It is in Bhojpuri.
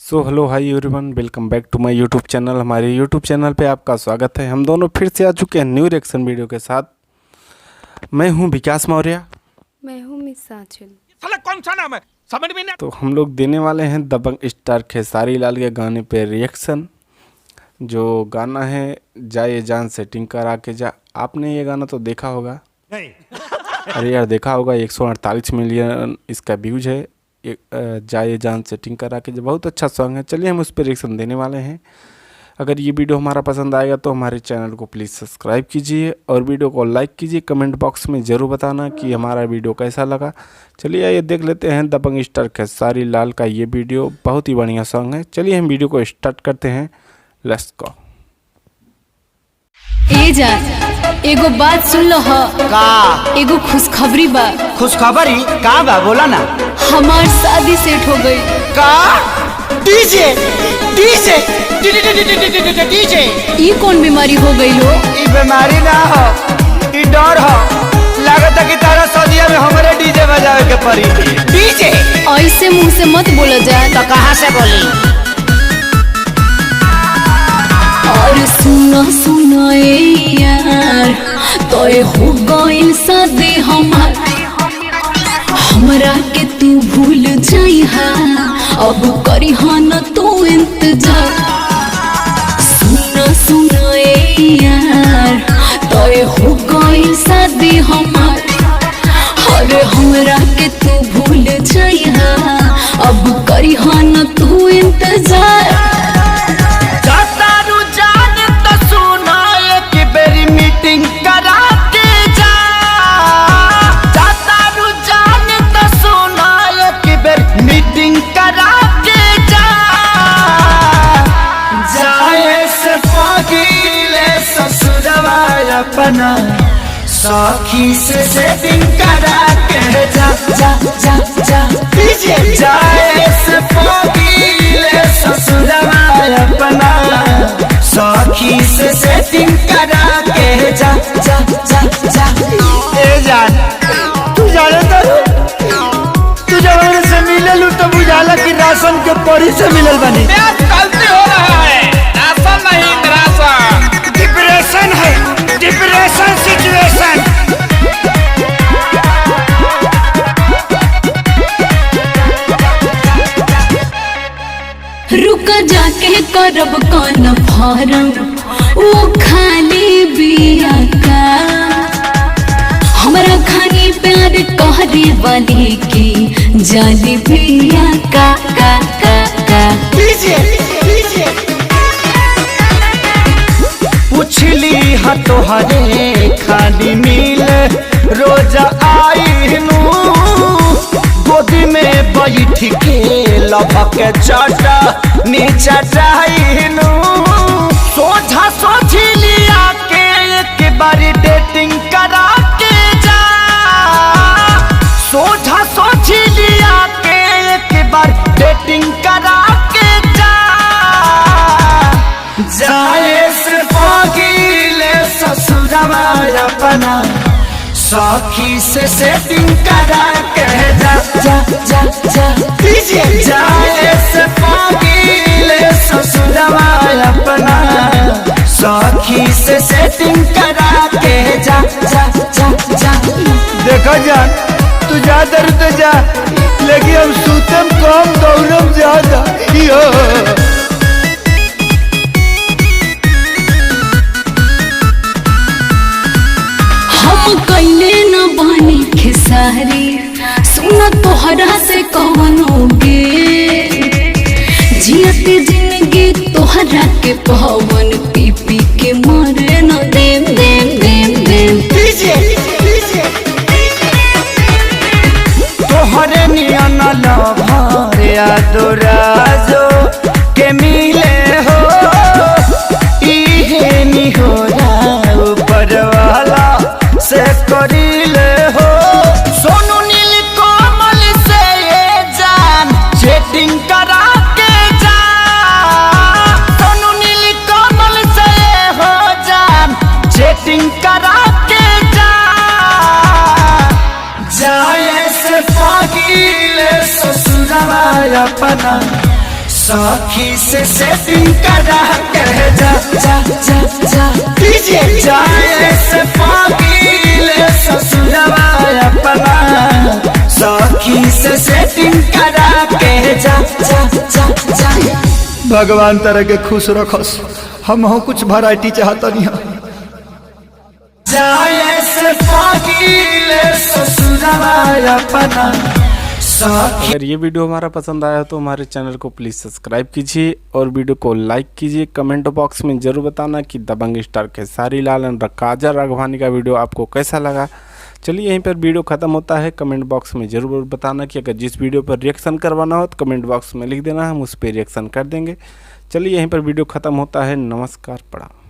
So hello hi everyone, welcome back to my YouTube channel. हमारे यूट्यूब चैनल पे आपका स्वागत है। हम दोनों फिर से आ चुके हैं न्यू रिएक्शन वीडियो के साथ। मैं हूं विकास मौर्य। मैं हूं मिस साचिल। साला कौन सा नाम है समझ में नहीं। तो हम लोग देने वाले हैं दबंग स्टार खेसारी लाल के गाने पे रिएक्शन। जो गाना है जा ये जान सेटिंग करा के जा। आपने ये गाना तो देखा होगा? नहीं। अरे यार देखा होगा। 148 मिलियन इसका व्यूज है। जा ये जान सेटिंग करा के, जो बहुत अच्छा सॉन्ग है। चलिए हम उस पर रिएक्शन देने वाले हैं। अगर ये वीडियो हमारा पसंद आएगा तो हमारे चैनल को प्लीज़ सब्सक्राइब कीजिए और वीडियो को लाइक कीजिए। कमेंट बॉक्स में ज़रूर बताना कि हमारा वीडियो कैसा लगा। चलिए ये देख लेते हैं दबंग स्टार खेसारी लाल का ये वीडियो। बहुत ही बढ़िया सॉन्ग है। चलिए हम वीडियो को स्टार्ट करते हैं। Let's go. ए जा एगो बात सुन लो ह का एगो खुशखबरी बा। खुशखबरी का बा बोला ना। हमार शादी सेट हो गई। का डीजे डीजे डीजे ई कौन बीमारी हो गई लो? ई बीमारी ना हो, ई डर हो। लागत है कि तारा सदिया में हमारे डीजे बजावे के पड़ी। डीजे ऐसे मुंह से मत बोला जाए। तो कहाँ से बोली? और सुना सुना ए यार तो हो गई शादी हमार। हमरा के तू भूल जाइहा, अब करिहा न तू इंतजार। सुना सुना ए यार तो हो गई शादी हमार। अरे हमरा के तू भूल जाइहा, अब करिहा न तू इंतजार। मीटिंग करा के जा, जाता रुझान तो सुना एक बेर मीटिंग करा के जा। जाए से पगीले ससुरवा अपना सखी से सेटिंग करा के जा जा जा जा। जाए से पगीले ससुरवा अपना सखी से सेटिंग करा के जा जा जा जा। ए जान तू जाने तू जवान से मिलल तो बुझाला कि राशन के परी से मिलल बनी। गलती हो रहा है, राशन नहीं राशन। डिप्रेशन है, डिप्रेशन सिचुएशन। रुका जाके करब कान फारम वो खाली बिया का। हमरा खानी प्यार कहरे वाली की जाली बिया का का का का। पूछली हा तोहरे खाली मिल रोज आई गोदी में बैठ के लभक चाटा नीचा चाहनू। सोझा सोझी लिया के एक बारी डेटिंग करा के जा। सोझा सोझी लिया के एक बार डेटिंग करा के जा। जाए से पगीले ससुरवा अपना सखी से सेटिंग करा के जा जा जा जा। जाए से पगीले ससुरवा अपना सखी से सेटिंग करा के जा जा जा जा। देखो जान तू जा दर तो जा, लेकिन हम सूतम कम दौड़म ज्यादा। यो हम कैले न बानी खेसारी, सुना तोहरा से कौन होगे। जियती जिंदगी तोहरा के पवन पी पी के मरे न देम देम देम देम। तोहरे नियन लभरे आदराजो के मिले हो। इहे निहोरा ऊपर वाला से करिले हो। सोनू नील कोमल से ये जान चेटिंग करा के जा। सोनू नील कोमल से ये हो जान चेटिंग करा के जा। जाए से पगीले ससुरवा अपना सखी से सेटिंग करा के जा कीजिए जाए से पागल ससुरवा अपना सखी से सेटिंग करा के जा भगवान तरह के खुश रखस। हम हो कुछ वैरायटी चाहता नहीं जाए से पागल ससुरवा अपना। अगर ये वीडियो हमारा पसंद आया तो हमारे चैनल को प्लीज़ सब्सक्राइब कीजिए और वीडियो को लाइक कीजिए। कमेंट बॉक्स में ज़रूर बताना कि दबंग स्टार खेसारी लाल एंड काजल राघवानी का वीडियो आपको कैसा लगा। चलिए यहीं पर वीडियो ख़त्म होता है। कमेंट बॉक्स में ज़रूर बताना कि अगर जिस वीडियो पर रिएक्शन करवाना हो तो कमेंट बॉक्स में लिख देना, हम उस पर रिएक्शन कर देंगे। चलिए यहीं पर वीडियो ख़त्म होता है। नमस्कार, प्रणाम।